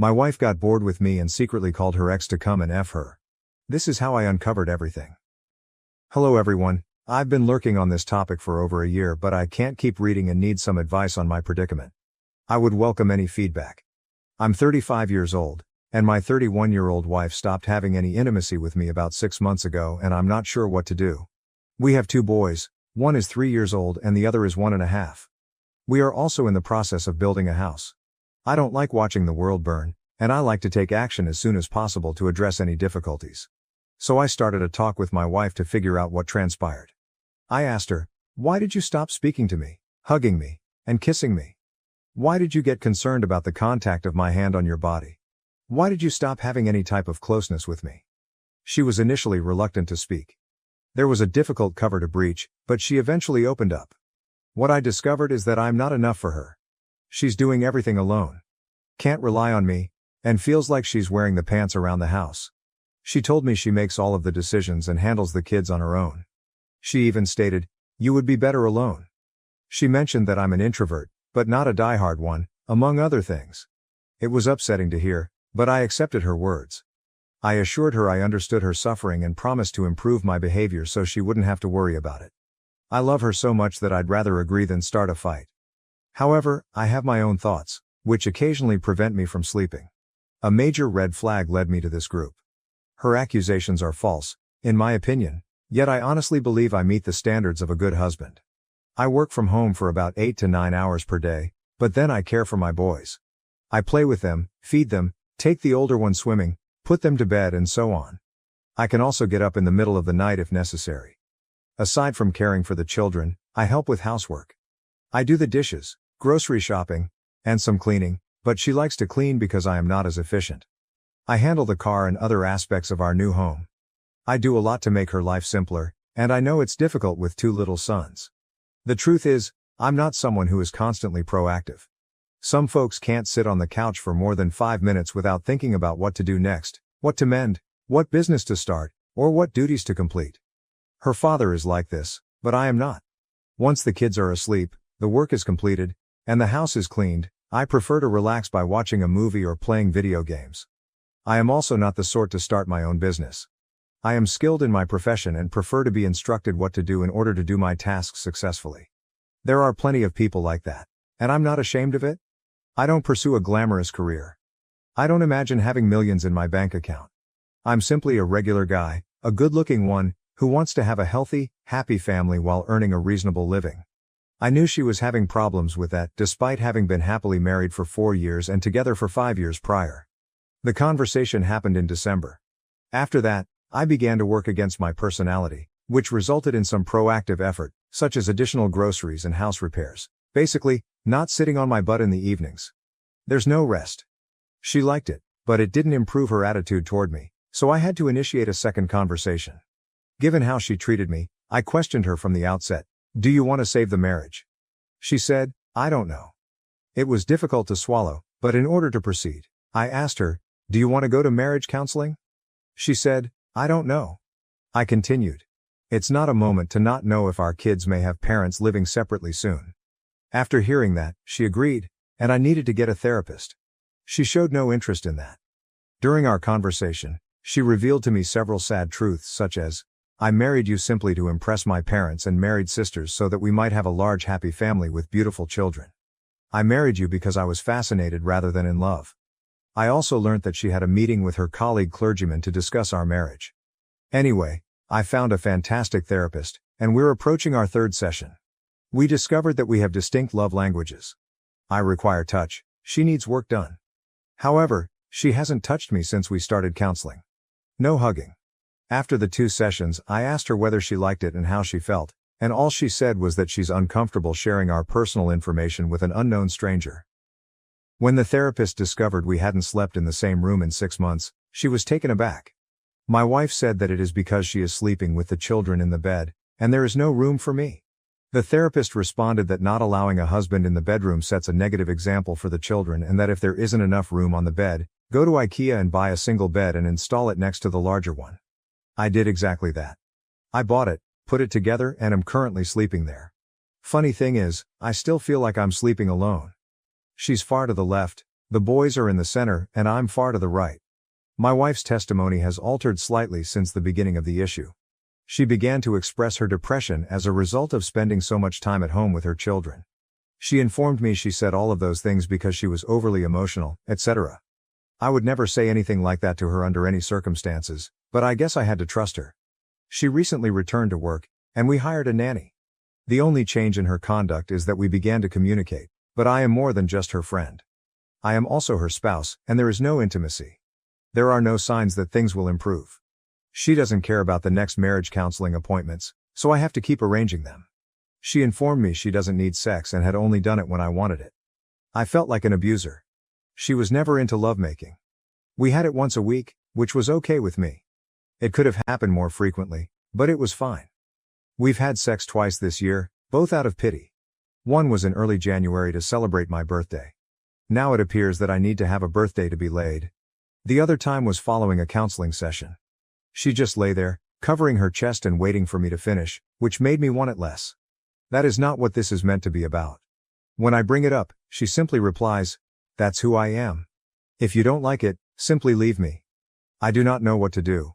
My wife got bored with me and secretly called her ex to come and F her. This is how I uncovered everything. Hello everyone, I've been lurking on this topic for over a year, but I can't keep reading and need some advice on my predicament. I would welcome any feedback. I'm 35 years old, and my 31-year-old wife stopped having any intimacy with me about 6 months ago, and I'm not sure what to do. We have 2 boys, one is 3 years old and the other is 1.5. We are also in the process of building a house. I don't like watching the world burn, and I like to take action as soon as possible to address any difficulties. So I started a talk with my wife to figure out what transpired. I asked her, why did you stop speaking to me, hugging me, and kissing me? Why did you get concerned about the contact of my hand on your body? Why did you stop having any type of closeness with me? She was initially reluctant to speak. There was a difficult cover to breach, but she eventually opened up. What I discovered is that I'm not enough for her. She's doing everything alone. Can't rely on me, and feels like she's wearing the pants around the house. She told me she makes all of the decisions and handles the kids on her own. She even stated, "You would be better alone." She mentioned that I'm an introvert, but not a diehard one, among other things. It was upsetting to hear, but I accepted her words. I assured her I understood her suffering and promised to improve my behavior so she wouldn't have to worry about it. I love her so much that I'd rather agree than start a fight. However, I have my own thoughts, which occasionally prevent me from sleeping. A major red flag led me to this group. Her accusations are false, in my opinion, yet I honestly believe I meet the standards of a good husband. I work from home for about 8 to 9 hours per day, but then I care for my boys. I play with them, feed them, take the older one swimming, put them to bed and so on. I can also get up in the middle of the night if necessary. Aside from caring for the children, I help with housework. I do the dishes, grocery shopping, and some cleaning, but she likes to clean because I am not as efficient. I handle the car and other aspects of our new home. I do a lot to make her life simpler, and I know it's difficult with 2 little sons. The truth is, I'm not someone who is constantly proactive. Some folks can't sit on the couch for more than 5 minutes without thinking about what to do next, what to mend, what business to start, or what duties to complete. Her father is like this, but I am not. Once the kids are asleep, the work is completed, and the house is cleaned, I prefer to relax by watching a movie or playing video games. I am also not the sort to start my own business. I am skilled in my profession and prefer to be instructed what to do in order to do my tasks successfully. There are plenty of people like that, and I'm not ashamed of it. I don't pursue a glamorous career. I don't imagine having millions in my bank account. I'm simply a regular guy, a good-looking one, who wants to have a healthy, happy family while earning a reasonable living. I knew she was having problems with that, despite having been happily married for 4 years and together for 5 years prior. The conversation happened in December. After that, I began to work against my personality, which resulted in some proactive effort, such as additional groceries and house repairs. Basically, not sitting on my butt in the evenings. There's no rest. She liked it, but it didn't improve her attitude toward me, so I had to initiate a second conversation. Given how she treated me, I questioned her from the outset. Do you want to save the marriage? She said, I don't know. It was difficult to swallow, but in order to proceed, I asked her, do you want to go to marriage counseling? She said, I don't know. I continued. It's not a moment to not know if our kids may have parents living separately soon. After hearing that, she agreed, and I needed to get a therapist. She showed no interest in that. During our conversation, she revealed to me several sad truths such as, I married you simply to impress my parents and married sisters so that we might have a large happy family with beautiful children. I married you because I was fascinated rather than in love. I also learnt that she had a meeting with her colleague clergyman to discuss our marriage. Anyway, I found a fantastic therapist, and we're approaching our 3rd session. We discovered that we have distinct love languages. I require touch, she needs work done. However, she hasn't touched me since we started counseling. No hugging. After the 2 sessions, I asked her whether she liked it and how she felt, and all she said was that she's uncomfortable sharing our personal information with an unknown stranger. When the therapist discovered we hadn't slept in the same room in 6 months, she was taken aback. My wife said that it is because she is sleeping with the children in the bed, and there is no room for me. The therapist responded that not allowing a husband in the bedroom sets a negative example for the children, and that if there isn't enough room on the bed, go to AITA and buy a single bed and install it next to the larger one. I did exactly that. I bought it, put it together, and am currently sleeping there. Funny thing is, I still feel like I'm sleeping alone. She's far to the left, The boys are in the center, and I'm far to the right. My wife's testimony has altered slightly since the beginning of the issue. She began to express her depression as a result of spending so much time at home with her children. She informed me she said all of those things because she was overly emotional, etc. I would never say anything like that to her under any circumstances, but I guess I had to trust her. She recently returned to work, and we hired a nanny. The only change in her conduct is that we began to communicate, but I am more than just her friend. I am also her spouse, and there is no intimacy. There are no signs that things will improve. She doesn't care about the next marriage counseling appointments, so I have to keep arranging them. She informed me she doesn't need sex and had only done it when I wanted it. I felt like an abuser. She was never into lovemaking. We had it once a week, which was okay with me. It could have happened more frequently, but it was fine. We've had sex twice this year, both out of pity. One was in early January to celebrate my birthday. Now it appears that I need to have a birthday to be laid. The other time was following a counseling session. She just lay there, covering her chest and waiting for me to finish, which made me want it less. That is not what this is meant to be about. When I bring it up, she simply replies, "That's who I am. If you don't like it, simply leave me." I do not know what to do.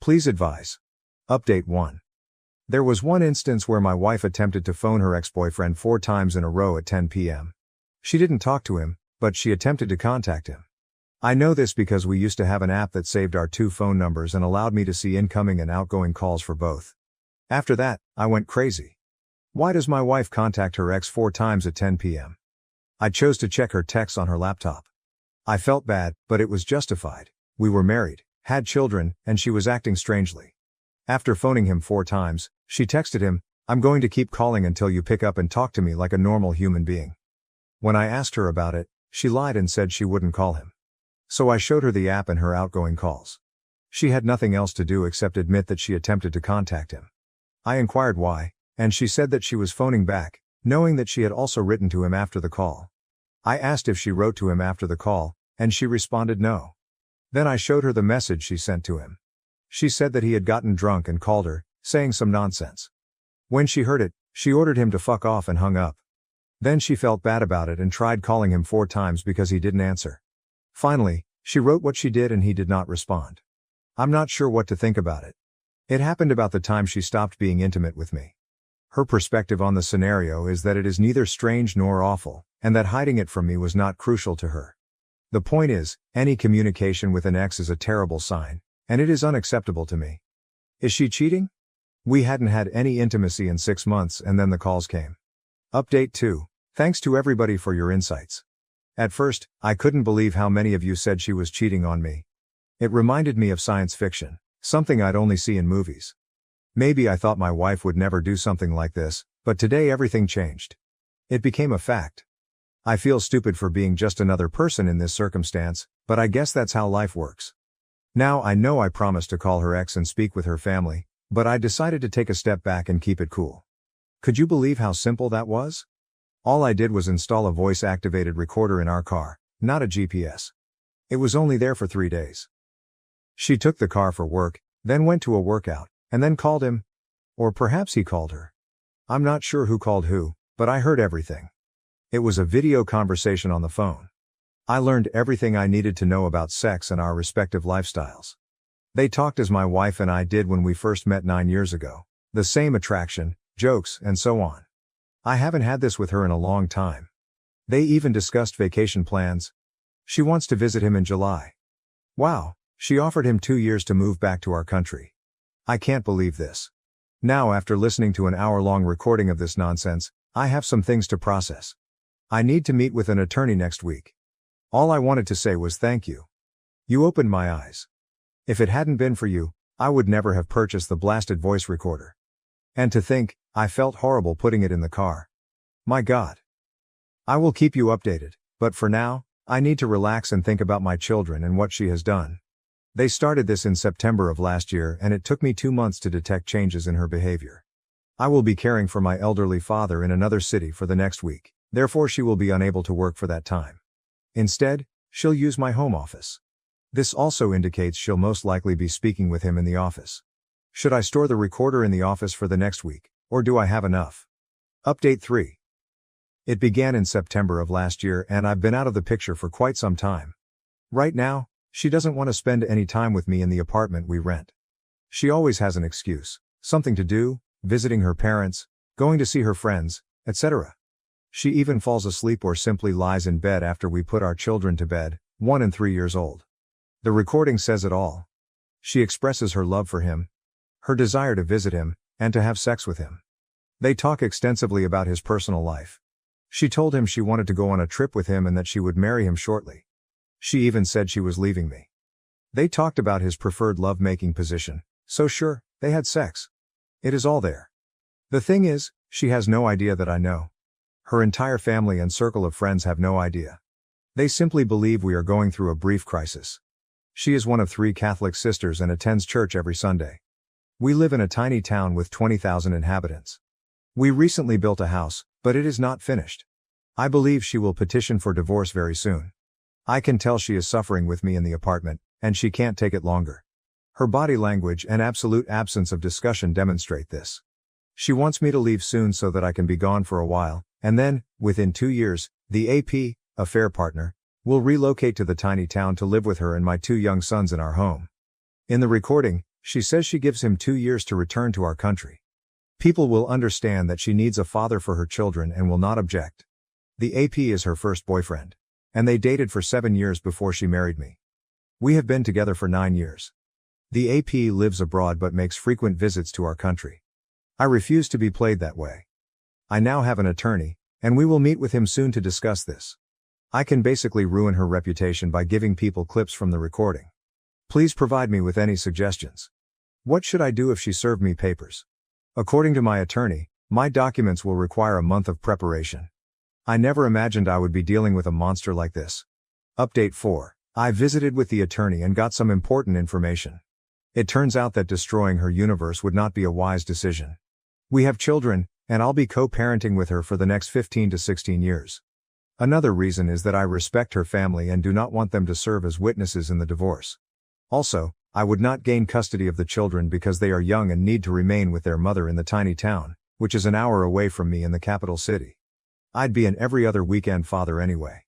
Please advise. Update 1. There was one instance where my wife attempted to phone her ex-boyfriend 4 times in a row at 10 p.m. She didn't talk to him, but she attempted to contact him. I know this because we used to have an app that saved our 2 phone numbers and allowed me to see incoming and outgoing calls for both. After that, I went crazy. Why does my wife contact her ex 4 times at 10 p.m.? I chose to check her texts on her laptop. I felt bad, but it was justified. We were married, had children, and she was acting strangely. After phoning him 4 times, she texted him, "I'm going to keep calling until you pick up and talk to me like a normal human being." When I asked her about it, she lied and said she wouldn't call him. So I showed her the app and her outgoing calls. She had nothing else to do except admit that she attempted to contact him. I inquired why, and she said that she was phoning back, knowing that she had also written to him after the call. I asked if she wrote to him after the call, and she responded no. Then I showed her the message she sent to him. She said that he had gotten drunk and called her, saying some nonsense. When she heard it, she ordered him to fuck off and hung up. Then she felt bad about it and tried calling him 4 times because he didn't answer. Finally, she wrote what she did and he did not respond. I'm not sure what to think about it. It happened about the time she stopped being intimate with me. Her perspective on the scenario is that it is neither strange nor awful, and that hiding it from me was not crucial to her. The point is, any communication with an ex is a terrible sign, and it is unacceptable to me. Is she cheating? We hadn't had any intimacy in 6 months and then the calls came. Update 2. Thanks to everybody for your insights. At first, I couldn't believe how many of you said she was cheating on me. It reminded me of science fiction, something I'd only see in movies. Maybe I thought my wife would never do something like this, but today everything changed. It became a fact. I feel stupid for being just another person in this circumstance, but I guess that's how life works. Now I know I promised to call her ex and speak with her family, but I decided to take a step back and keep it cool. Could you believe how simple that was? All I did was install a voice-activated recorder in our car, not a GPS. It was only there for 3 days. She took the car for work, then went to a workout, and then called him. Or perhaps he called her. I'm not sure who called who, but I heard everything. It was a video conversation on the phone. I learned everything I needed to know about sex and our respective lifestyles. They talked as my wife and I did when we first met 9 years ago. The same attraction, jokes, and so on. I haven't had this with her in a long time. They even discussed vacation plans. She wants to visit him in July. Wow, she offered him 2 years to move back to our country. I can't believe this. Now after listening to an hour-long recording of this nonsense, I have some things to process. I need to meet with an attorney next week. All I wanted to say was thank you. You opened my eyes. If it hadn't been for you, I would never have purchased the blasted voice recorder. And to think, I felt horrible putting it in the car. My God. I will keep you updated, but for now, I need to relax and think about my children and what she has done. They started this in September of last year and it took me 2 months to detect changes in her behavior. I will be caring for my elderly father in another city for the next week, therefore she will be unable to work for that time. Instead, she'll use my home office. This also indicates she'll most likely be speaking with him in the office. Should I store the recorder in the office for the next week, or do I have enough? Update 3. It began in September of last year and I've been out of the picture for quite some time. Right now, she doesn't want to spend any time with me in the apartment we rent. She always has an excuse, something to do, visiting her parents, going to see her friends, etc. She even falls asleep or simply lies in bed after we put our children to bed, 1 and 3 years old. The recording says it all. She expresses her love for him, her desire to visit him, and to have sex with him. They talk extensively about his personal life. She told him she wanted to go on a trip with him and that she would marry him shortly. She even said she was leaving me. They talked about his preferred love-making position, so sure, they had sex. It is all there. The thing is, she has no idea that I know. Her entire family and circle of friends have no idea. They simply believe we are going through a brief crisis. She is one of 3 Catholic sisters and attends church every Sunday. We live in a tiny town with 20,000 inhabitants. We recently built a house, but it is not finished. I believe she will petition for divorce very soon. I can tell she is suffering with me in the apartment, and she can't take it longer. Her body language and absolute absence of discussion demonstrate this. She wants me to leave soon so that I can be gone for a while, and then, within 2 years, the AP, affair partner, will relocate to the tiny town to live with her and my 2 young sons in our home. In the recording, she says she gives him 2 years to return to our country. People will understand that she needs a father for her children and will not object. The AP is her first boyfriend. And they dated for 7 years before she married me. We have been together for 9 years. The AP lives abroad but makes frequent visits to our country. I refuse to be played that way. I now have an attorney, and we will meet with him soon to discuss this. I can basically ruin her reputation by giving people clips from the recording. Please provide me with any suggestions. What should I do if she served me papers? According to my attorney, my documents will require a month of preparation. I never imagined I would be dealing with a monster like this. Update 4. I visited with the attorney and got some important information. It turns out that destroying her universe would not be a wise decision. We have children, and I'll be co-parenting with her for the next 15 to 16 years. Another reason is that I respect her family and do not want them to serve as witnesses in the divorce. Also, I would not gain custody of the children because they are young and need to remain with their mother in the tiny town, which is an hour away from me in the capital city. I'd be an every other weekend father anyway.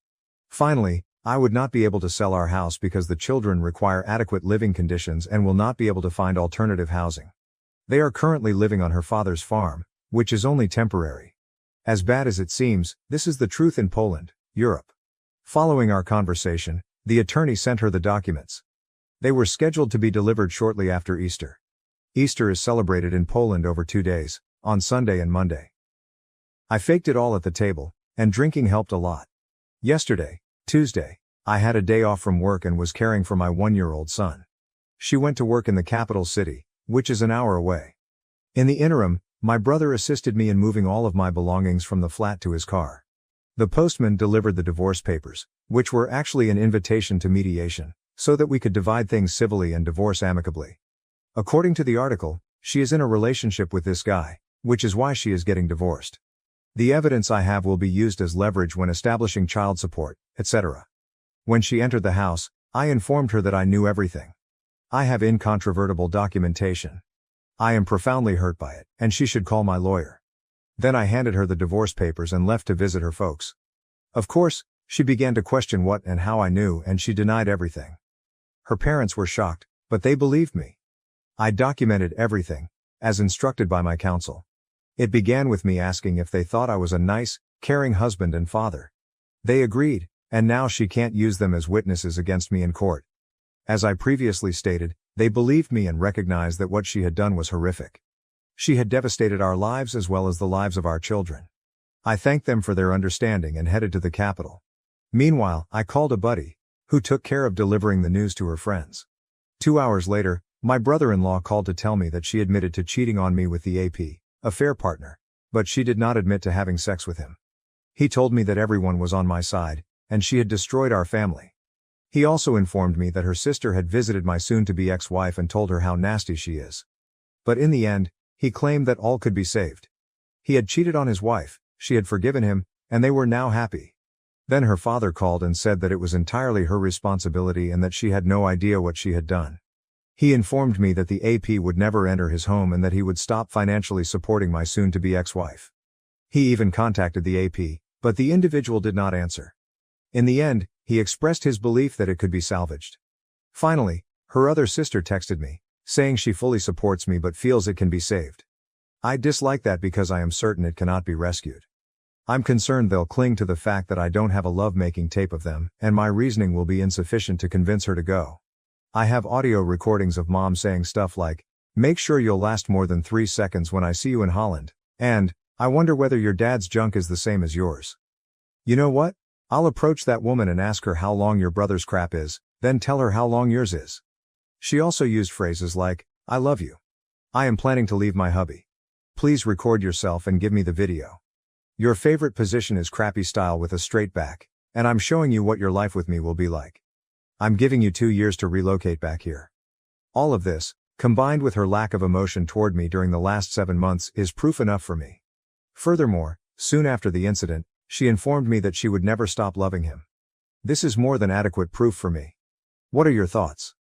Finally, I would not be able to sell our house because the children require adequate living conditions and will not be able to find alternative housing. They are currently living on her father's farm, which is only temporary. As bad as it seems, this is the truth in Poland, Europe. Following our conversation, the attorney sent her the documents. They were scheduled to be delivered shortly after Easter. Easter is celebrated in Poland over 2 days, on Sunday and Monday. I faked it all at the table, and drinking helped a lot. Yesterday, Tuesday, I had a day off from work and was caring for my 1-year-old son. She went to work in the capital city, which is an hour away. In the interim, my brother assisted me in moving all of my belongings from the flat to his car. The postman delivered the divorce papers, which were actually an invitation to mediation, so that we could divide things civilly and divorce amicably. According to the article, she is in a relationship with this guy, which is why she is getting divorced. The evidence I have will be used as leverage when establishing child support, etc. When she entered the house, I informed her that I knew everything. I have incontrovertible documentation. I am profoundly hurt by it, and she should call my lawyer. Then I handed her the divorce papers and left to visit her folks. Of course, she began to question what and how I knew, and she denied everything. Her parents were shocked, but they believed me. I documented everything, as instructed by my counsel. It began with me asking if they thought I was a nice, caring husband and father. They agreed, and now she can't use them as witnesses against me in court. As I previously stated, they believed me and recognized that what she had done was horrific. She had devastated our lives as well as the lives of our children. I thanked them for their understanding and headed to the capital. Meanwhile, I called a buddy, who took care of delivering the news to her friends. 2 hours later, my brother-in-law called to tell me that she admitted to cheating on me with the AP, affair partner, but she did not admit to having sex with him. He told me that everyone was on my side, and she had destroyed our family. He also informed me that her sister had visited my soon-to-be ex-wife and told her how nasty she is. But in the end, he claimed that all could be saved. He had cheated on his wife, she had forgiven him, and they were now happy. Then her father called and said that it was entirely her responsibility and that she had no idea what she had done. He informed me that the AP would never enter his home and that he would stop financially supporting my soon-to-be ex-wife. He even contacted the AP, But the individual did not answer. In the end, he expressed his belief that it could be salvaged. Finally, her other sister texted me, saying she fully supports me but feels it can be saved. I dislike that because I am certain it cannot be rescued. I'm concerned they'll cling to the fact that I don't have a lovemaking tape of them, and my reasoning will be insufficient to convince her to go. I have audio recordings of mom saying stuff like, "Make sure you'll last more than 3 seconds when I see you in Holland," and, "I wonder whether your dad's junk is the same as yours." You know what? I'll approach that woman and ask her how long your brother's crap is, then tell her how long yours is. She also used phrases like, "I love you. I am planning to leave my hubby. Please record yourself and give me the video. Your favorite position is crappy style with a straight back, and I'm showing you what your life with me will be like. I'm giving you 2 years to relocate back here." All of this, combined with her lack of emotion toward me during the last 7 months, is proof enough for me. Furthermore, soon after the incident, she informed me that she would never stop loving him. This is more than adequate proof for me. What are your thoughts?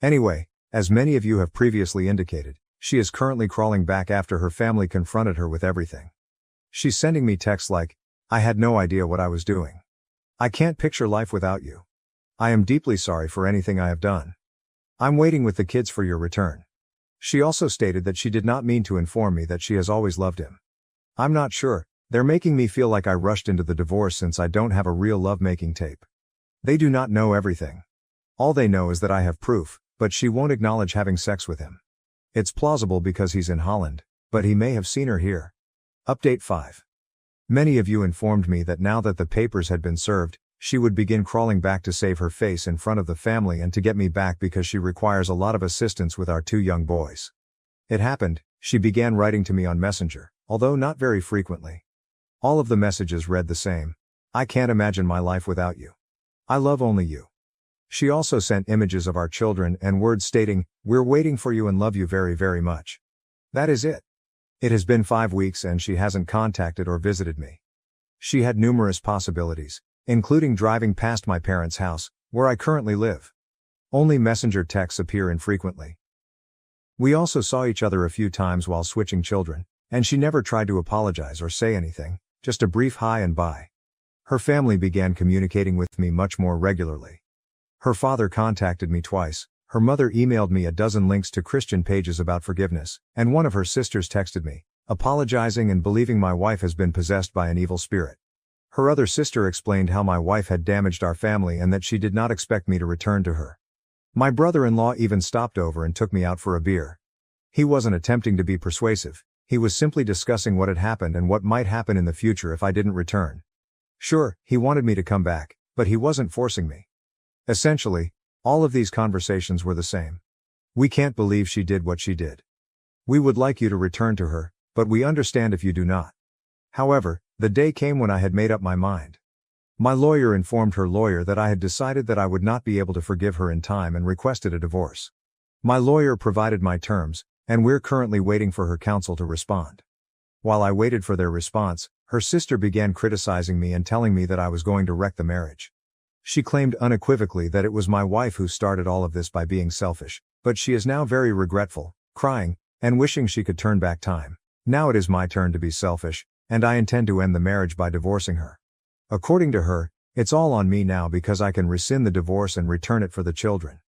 Anyway, as many of you have previously indicated, she is currently crawling back after her family confronted her with everything. She's sending me texts like, "I had no idea what I was doing. I can't picture life without you. I am deeply sorry for anything I have done. I'm waiting with the kids for your return." She also stated that she did not mean to inform me that she has always loved him. I'm not sure, they're making me feel like I rushed into the divorce since I don't have a real lovemaking tape. They do not know everything. All they know is that I have proof, but she won't acknowledge having sex with him. It's plausible because he's in Holland, but he may have seen her here. Update 5. Many of you informed me that now that the papers had been served, she would begin crawling back to save her face in front of the family and to get me back because she requires a lot of assistance with our 2 young boys. It happened, she began writing to me on Messenger, although not very frequently. All of the messages read the same: "I can't imagine my life without you. I love only you." She also sent images of our children and words stating, "We're waiting for you and love you very, very much." That is it. It has been 5 weeks and she hasn't contacted or visited me. She had numerous possibilities, including driving past my parents' house, where I currently live. Only messenger texts appear infrequently. We also saw each other a few times while switching children, and she never tried to apologize or say anything, just a brief hi and bye. Her family began communicating with me much more regularly. Her father contacted me twice, her mother emailed me a dozen links to Christian pages about forgiveness, and one of her sisters texted me, apologizing and believing my wife has been possessed by an evil spirit. Her other sister explained how my wife had damaged our family and that she did not expect me to return to her. My brother-in-law even stopped over and took me out for a beer. He wasn't attempting to be persuasive, he was simply discussing what had happened and what might happen in the future if I didn't return. Sure, he wanted me to come back, but he wasn't forcing me. Essentially, all of these conversations were the same. "We can't believe she did what she did. We would like you to return to her, but we understand if you do not." However, the day came when I had made up my mind. My lawyer informed her lawyer that I had decided that I would not be able to forgive her in time and requested a divorce. My lawyer provided my terms, and we're currently waiting for her counsel to respond. While I waited for their response, her sister began criticizing me and telling me that I was going to wreck the marriage. She claimed unequivocally that it was my wife who started all of this by being selfish, but she is now very regretful, crying, and wishing she could turn back time. Now it is my turn to be selfish, and I intend to end the marriage by divorcing her. According to her, it's all on me now because I can rescind the divorce and return it for the children.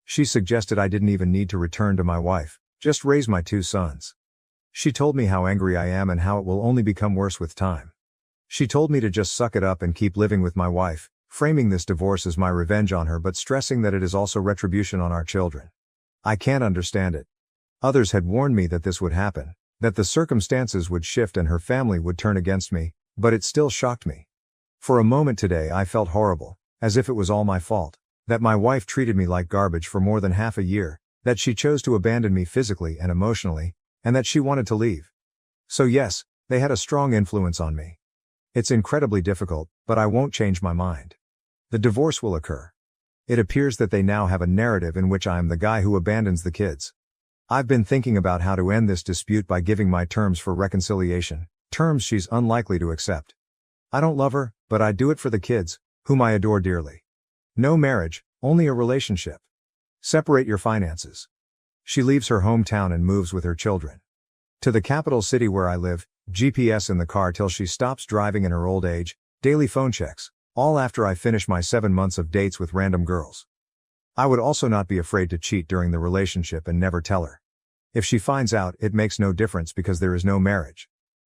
She suggested I didn't even need to return to my wife, just raise my 2 sons. She told me how angry I am and how it will only become worse with time. She told me to just suck it up and keep living with my wife, framing this divorce as my revenge on her but stressing that it is also retribution on our children. I can't understand it. Others had warned me that this would happen, that the circumstances would shift and her family would turn against me, but it still shocked me. For a moment today I felt horrible, as if it was all my fault, that my wife treated me like garbage for more than half a year, that she chose to abandon me physically and emotionally, and that she wanted to leave. So yes, they had a strong influence on me. It's incredibly difficult, but I won't change my mind. The divorce will occur. It appears that they now have a narrative in which I am the guy who abandons the kids. I've been thinking about how to end this dispute by giving my terms for reconciliation, terms she's unlikely to accept. I don't love her, but I do it for the kids, whom I adore dearly. No marriage, only a relationship. Separate your finances. She leaves her hometown and moves with her children to the capital city where I live, GPS in the car till she stops driving in her old age, Daily phone checks, all after I finish my 7 months of dates with random girls. I would also not be afraid to cheat during the relationship and never tell her. If she finds out, it makes no difference because there is no marriage.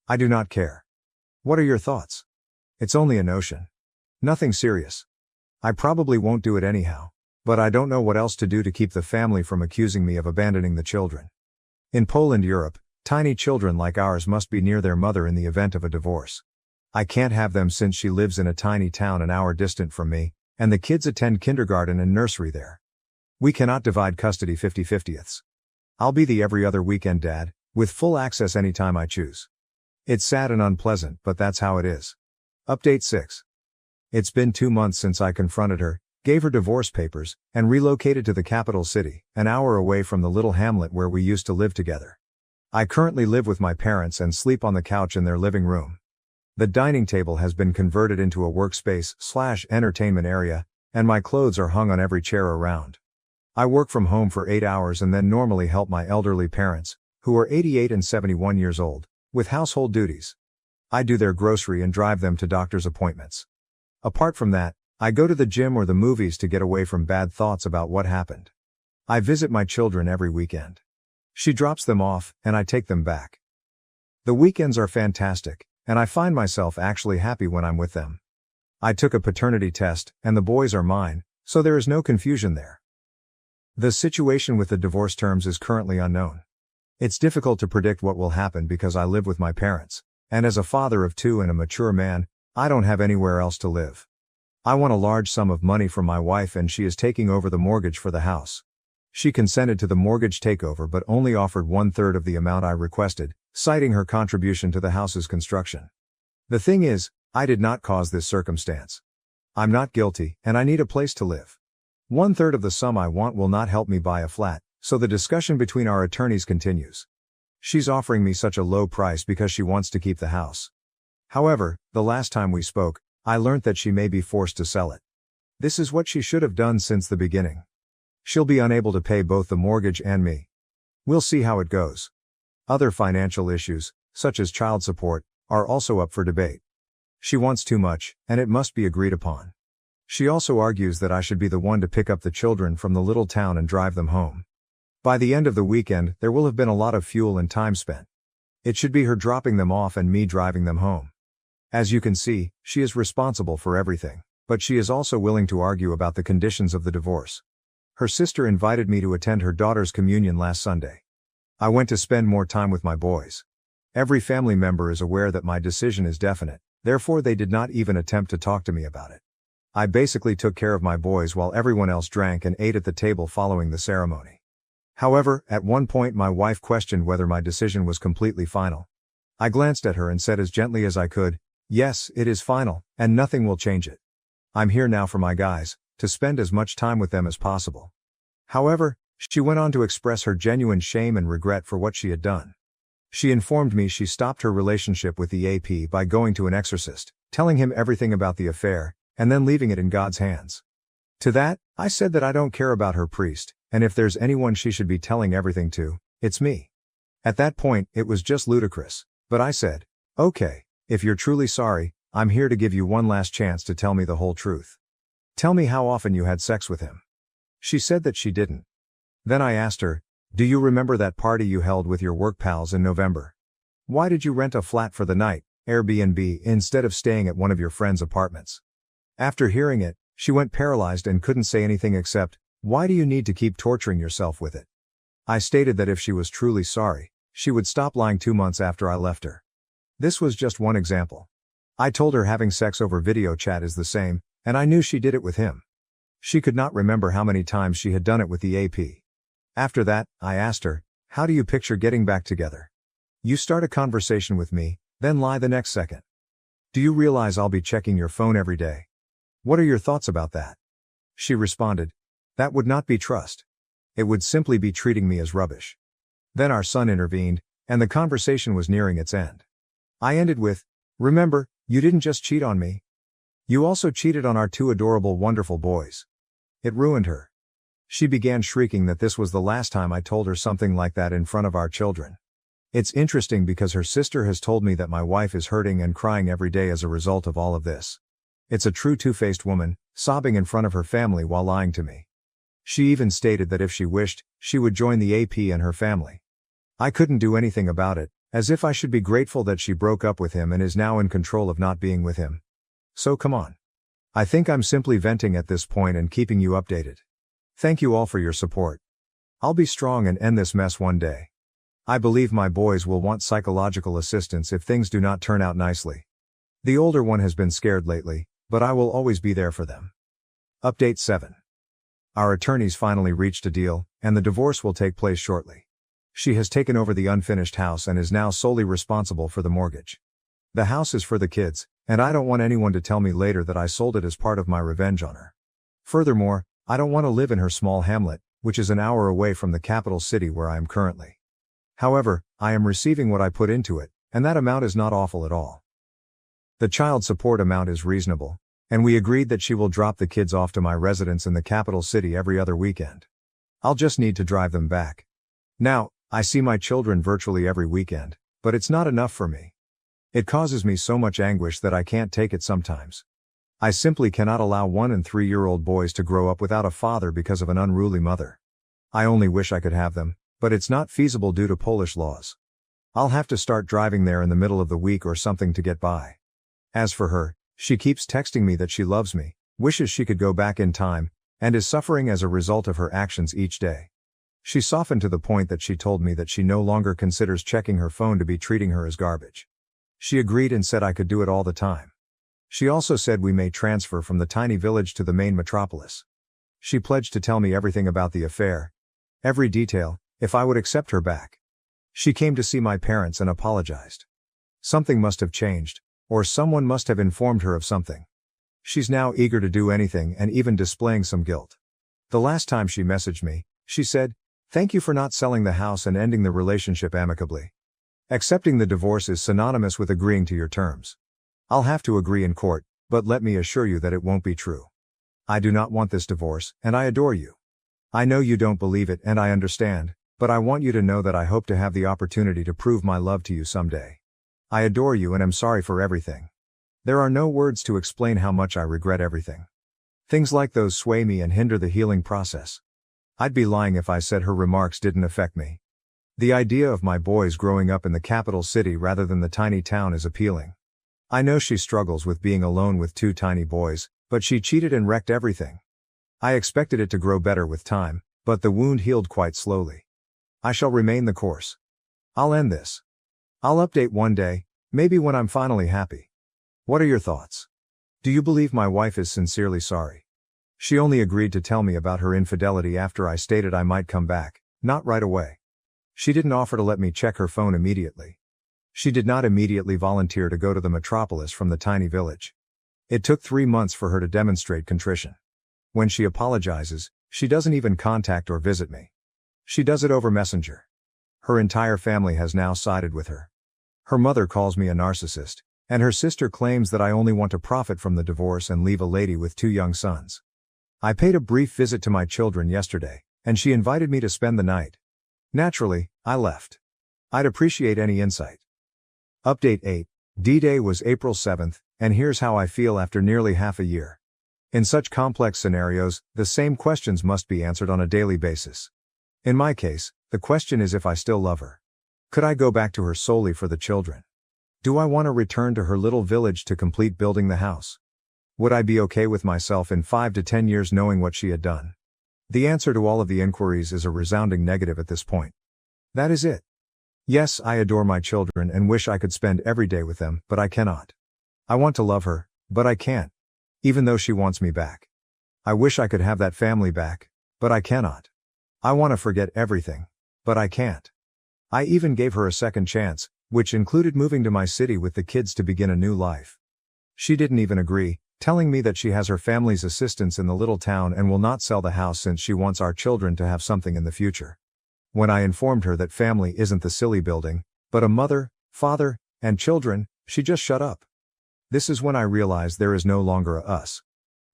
I do not care. What are your thoughts? It's only a notion. Nothing serious. I probably won't do it anyhow, but I don't know what else to do to keep the family from accusing me of abandoning the children. In Poland, Europe, tiny children like ours must be near their mother in the event of a divorce. I can't have them since she lives in a tiny town an hour distant from me, and the kids attend kindergarten and nursery there. We cannot divide custody 50-50ths. I'll be the every other weekend dad, with full access anytime I choose. It's sad and unpleasant, but that's how it is. Update 6. It's been 2 months since I confronted her, gave her divorce papers, and relocated to the capital city, an hour away from the little hamlet where we used to live together. I currently live with my parents and sleep on the couch in their living room. The dining table has been converted into a workspace/entertainment area, and my clothes are hung on every chair around. I work from home for 8 hours and then normally help my elderly parents, who are 88 and 71 years old, with household duties. I do their grocery and drive them to doctor's appointments. Apart from that, I go to the gym or the movies to get away from bad thoughts about what happened. I visit my children every weekend. She drops them off, and I take them back. The weekends are fantastic, and I find myself actually happy when I'm with them. I took a paternity test, and the boys are mine, so there is no confusion there. The situation with the divorce terms is currently unknown. It's difficult to predict what will happen because I live with my parents, and as a father of 2 and a mature man, I don't have anywhere else to live. I want a large sum of money from my wife and she is taking over the mortgage for the house. She consented to the mortgage takeover but only offered 1/3 of the amount I requested, citing her contribution to the house's construction. The thing is, I did not cause this circumstance. I'm not guilty, and I need a place to live. 1/3 of the sum I want will not help me buy a flat, so the discussion between our attorneys continues. She's offering me such a low price because she wants to keep the house. However, the last time we spoke, I learnt that she may be forced to sell it. This is what she should have done since the beginning. She'll be unable to pay both the mortgage and me. We'll see how it goes. Other financial issues, such as child support, are also up for debate. She wants too much, and it must be agreed upon. She also argues that I should be the one to pick up the children from the little town and drive them home. By the end of the weekend, there will have been a lot of fuel and time spent. It should be her dropping them off and me driving them home. As you can see, she is responsible for everything, but she is also willing to argue about the conditions of the divorce. Her sister invited me to attend her daughter's communion last Sunday. I went to spend more time with my boys. Every family member is aware that my decision is definite, therefore they did not even attempt to talk to me about it. I basically took care of my boys while everyone else drank and ate at the table following the ceremony. However, at one point my wife questioned whether my decision was completely final. I glanced at her and said as gently as I could, "Yes, it is final, and nothing will change it. I'm here now for my guys, to spend as much time with them as possible." However, she went on to express her genuine shame and regret for what she had done. She informed me she stopped her relationship with the AP by going to an exorcist, telling him everything about the affair, and then leaving it in God's hands. To that, I said that I don't care about her priest, and if there's anyone she should be telling everything to, it's me. At that point, it was just ludicrous, but I said, "Okay, if you're truly sorry, I'm here to give you one last chance to tell me the whole truth. Tell me how often you had sex with him." She said that she didn't. Then I asked her, "Do you remember that party you held with your work pals in November? Why did you rent a flat for the night, Airbnb, instead of staying at one of your friend's apartments?" After hearing it, she went paralyzed and couldn't say anything except, "Why do you need to keep torturing yourself with it?" I stated that if she was truly sorry, she would stop lying 2 months after I left her. This was just one example. I told her having sex over video chat is the same, and I knew she did it with him. She could not remember how many times she had done it with the AP. After that, I asked her, "How do you picture getting back together? You start a conversation with me, then lie the next second. Do you realize I'll be checking your phone every day? What are your thoughts about that?" She responded, "That would not be trust. It would simply be treating me as rubbish." Then our son intervened, and the conversation was nearing its end. I ended with, "Remember, you didn't just cheat on me. You also cheated on our 2 adorable, wonderful boys." It ruined her. She began shrieking that this was the last time I told her something like that in front of our children. It's interesting because her sister has told me that my wife is hurting and crying every day as a result of all of this. It's a true two-faced woman, sobbing in front of her family while lying to me. She even stated that if she wished, she would join the AP and her family. I couldn't do anything about it, as if I should be grateful that she broke up with him and is now in control of not being with him. So come on. I think I'm simply venting at this point and keeping you updated. Thank you all for your support. I'll be strong and end this mess one day. I believe my boys will want psychological assistance if things do not turn out nicely. The older one has been scared lately, but I will always be there for them. Update 7. Our attorneys finally reached a deal, and the divorce will take place shortly. She has taken over the unfinished house and is now solely responsible for the mortgage. The house is for the kids, and I don't want anyone to tell me later that I sold it as part of my revenge on her. Furthermore, I don't want to live in her small hamlet, which is an hour away from the capital city where I am currently. However, I am receiving what I put into it, and that amount is not awful at all. The child support amount is reasonable, and we agreed that she will drop the kids off to my residence in the capital city every other weekend. I'll just need to drive them back. Now, I see my children virtually every weekend, but it's not enough for me. It causes me so much anguish that I can't take it sometimes. I simply cannot allow 1- and 3-year-old boys to grow up without a father because of an unruly mother. I only wish I could have them, but it's not feasible due to Polish laws. I'll have to start driving there in the middle of the week or something to get by. As for her, she keeps texting me that she loves me, wishes she could go back in time, and is suffering as a result of her actions each day. She softened to the point that she told me that she no longer considers checking her phone to be treating her as garbage. She agreed and said I could do it all the time. She also said we may transfer from the tiny village to the main metropolis. She pledged to tell me everything about the affair, every detail, if I would accept her back. She came to see my parents and apologized. Something must have changed, or someone must have informed her of something. She's now eager to do anything and even displaying some guilt. The last time she messaged me, she said, "Thank you for not selling the house and ending the relationship amicably. Accepting the divorce is synonymous with agreeing to your terms. I'll have to agree in court, but let me assure you that it won't be true. I do not want this divorce, and I adore you. I know you don't believe it and I understand, but I want you to know that I hope to have the opportunity to prove my love to you someday. I adore you and am sorry for everything. There are no words to explain how much I regret everything. Things like those sway me and hinder the healing process. I'd be lying if I said her remarks didn't affect me. The idea of my boys growing up in the capital city rather than the tiny town is appealing. I know she struggles with being alone with 2 tiny boys, but she cheated and wrecked everything. I expected it to grow better with time, but the wound healed quite slowly. I shall remain the course. I'll end this. I'll update one day, maybe when I'm finally happy. What are your thoughts? Do you believe my wife is sincerely sorry? She only agreed to tell me about her infidelity after I stated I might come back, not right away. She didn't offer to let me check her phone immediately. She did not immediately volunteer to go to the metropolis from the tiny village. It took 3 months for her to demonstrate contrition. When she apologizes, she doesn't even contact or visit me. She does it over Messenger. Her entire family has now sided with her. Her mother calls me a narcissist, and her sister claims that I only want to profit from the divorce and leave a lady with 2 young sons. I paid a brief visit to my children yesterday, and she invited me to spend the night. Naturally, I left. I'd appreciate any insight. Update 8. D-Day was April 7th, and here's how I feel after nearly half a year. In such complex scenarios, the same questions must be answered on a daily basis. In my case, the question is if I still love her. Could I go back to her solely for the children? Do I want to return to her little village to complete building the house? Would I be okay with myself in 5 to 10 years knowing what she had done? The answer to all of the inquiries is a resounding negative at this point. That is it. Yes, I adore my children and wish I could spend every day with them, but I cannot. I want to love her, but I can't. Even though she wants me back. I wish I could have that family back, but I cannot. I want to forget everything, but I can't. I even gave her a second chance, which included moving to my city with the kids to begin a new life. She didn't even agree, telling me that she has her family's assistance in the little town and will not sell the house since she wants our children to have something in the future. When I informed her that family isn't the silly building, but a mother, father, and children, she just shut up. This is when I realized there is no longer a us.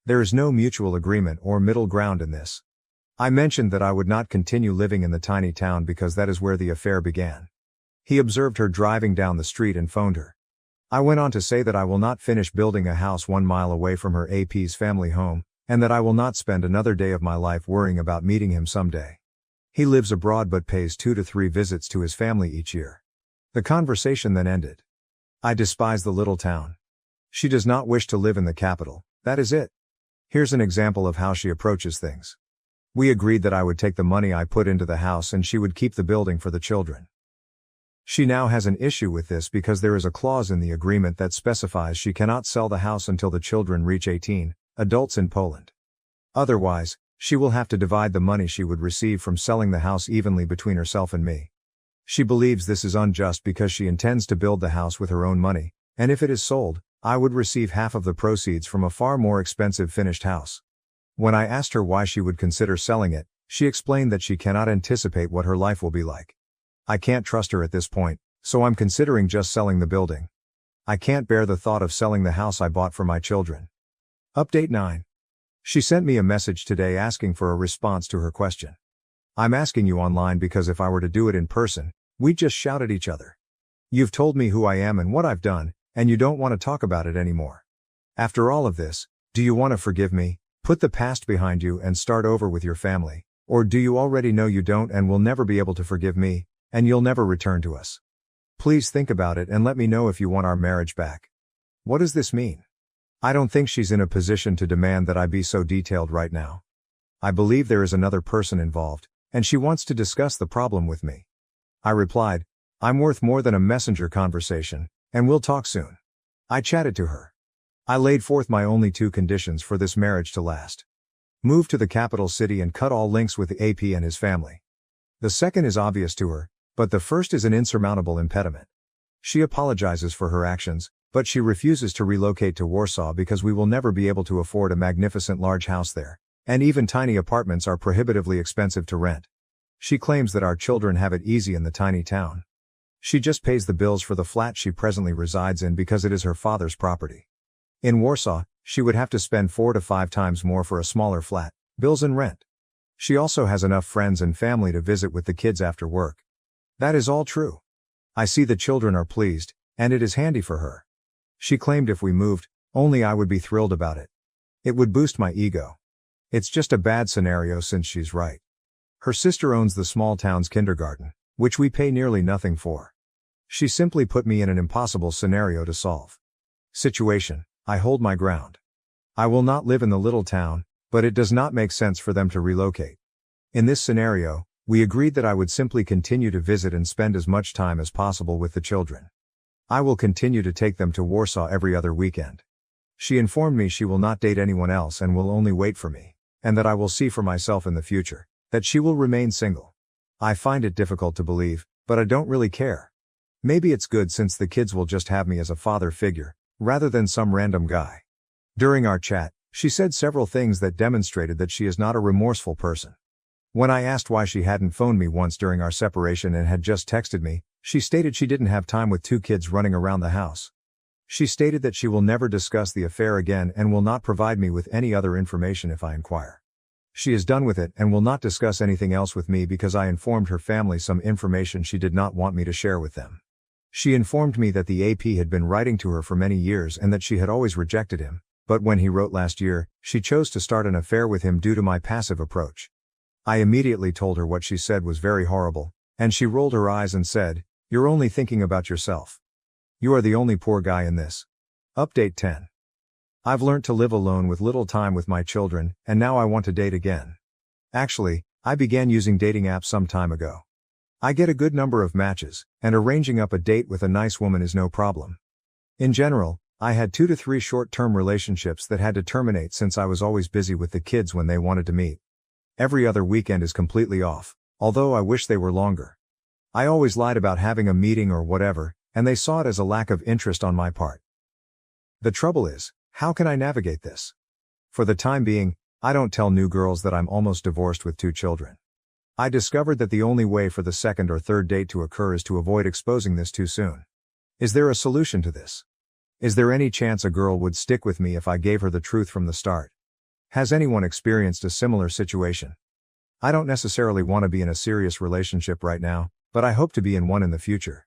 There is no mutual agreement or middle ground in this. I mentioned that I would not continue living in the tiny town because that is where the affair began. He observed her driving down the street and phoned her. I went on to say that I will not finish building a house 1 mile away from her AP's family home, and that I will not spend another day of my life worrying about meeting him someday. He lives abroad but pays 2 to 3 visits to his family each year. The conversation then ended. I despise the little town. She does not wish to live in the capital, that is it. Here's an example of how she approaches things. We agreed that I would take the money I put into the house and she would keep the building for the children. She now has an issue with this because there is a clause in the agreement that specifies she cannot sell the house until the children reach 18, adults in Poland. Otherwise, she will have to divide the money she would receive from selling the house evenly between herself and me. She believes this is unjust because she intends to build the house with her own money, and if it is sold, I would receive half of the proceeds from a far more expensive finished house. When I asked her why she would consider selling it, she explained that she cannot anticipate what her life will be like. I can't trust her at this point, so I'm considering just selling the building. I can't bear the thought of selling the house I bought for my children. Update 9. She sent me a message today asking for a response to her question. I'm asking you online because if I were to do it in person, we'd just shout at each other. You've told me who I am and what I've done, and you don't want to talk about it anymore. After all of this, do you want to forgive me, put the past behind you and start over with your family, or do you already know you don't and will never be able to forgive me, and you'll never return to us? Please think about it and let me know if you want our marriage back. What does this mean? I don't think she's in a position to demand that I be so detailed right now. I believe there is another person involved, and she wants to discuss the problem with me. I replied, I'm worth more than a messenger conversation, and we'll talk soon. I chatted to her. I laid forth my only 2 conditions for this marriage to last. Move to the capital city and cut all links with the AP and his family. The second is obvious to her, but the first is an insurmountable impediment. She apologizes for her actions, but she refuses to relocate to Warsaw because we will never be able to afford a magnificent large house there, and even tiny apartments are prohibitively expensive to rent. She claims that our children have it easy in the tiny town. She just pays the bills for the flat she presently resides in because it is her father's property. In Warsaw, she would have to spend 4 to 5 times more for a smaller flat, bills and rent. She also has enough friends and family to visit with the kids after work. That is all true. I see the children are pleased, and it is handy for her. She claimed if we moved, only I would be thrilled about it. It would boost my ego. It's just a bad scenario since she's right. Her sister owns the small town's kindergarten, which we pay nearly nothing for. She simply put me in an impossible scenario to solve. Situation: I hold my ground. I will not live in the little town, but it does not make sense for them to relocate. In this scenario, we agreed that I would simply continue to visit and spend as much time as possible with the children. I will continue to take them to Warsaw every other weekend. She informed me she will not date anyone else and will only wait for me, and that I will see for myself in the future, that she will remain single. I find it difficult to believe, but I don't really care. Maybe it's good since the kids will just have me as a father figure, rather than some random guy. During our chat, she said several things that demonstrated that she is not a remorseful person. When I asked why she hadn't phoned me once during our separation and had just texted me, she stated she didn't have time with 2 kids running around the house. She stated that she will never discuss the affair again and will not provide me with any other information if I inquire. She is done with it and will not discuss anything else with me because I informed her family some information she did not want me to share with them. She informed me that the AP had been writing to her for many years and that she had always rejected him, but when he wrote last year, she chose to start an affair with him due to my passive approach. I immediately told her what she said was very horrible, and she rolled her eyes and said, "You're only thinking about yourself. You are the only poor guy in this." Update 10. I've learnt to live alone with little time with my children, and now I want to date again. Actually, I began using dating apps some time ago. I get a good number of matches, and arranging up a date with a nice woman is no problem. In general, I had 2 to 3 short-term relationships that had to terminate since I was always busy with the kids when they wanted to meet. Every other weekend is completely off, although I wish they were longer. I always lied about having a meeting or whatever, and they saw it as a lack of interest on my part. The trouble is, how can I navigate this? For the time being, I don't tell new girls that I'm almost divorced with 2 children. I discovered that the only way for the second or third date to occur is to avoid exposing this too soon. Is there a solution to this? Is there any chance a girl would stick with me if I gave her the truth from the start? Has anyone experienced a similar situation? I don't necessarily want to be in a serious relationship right now, but I hope to be in one in the future.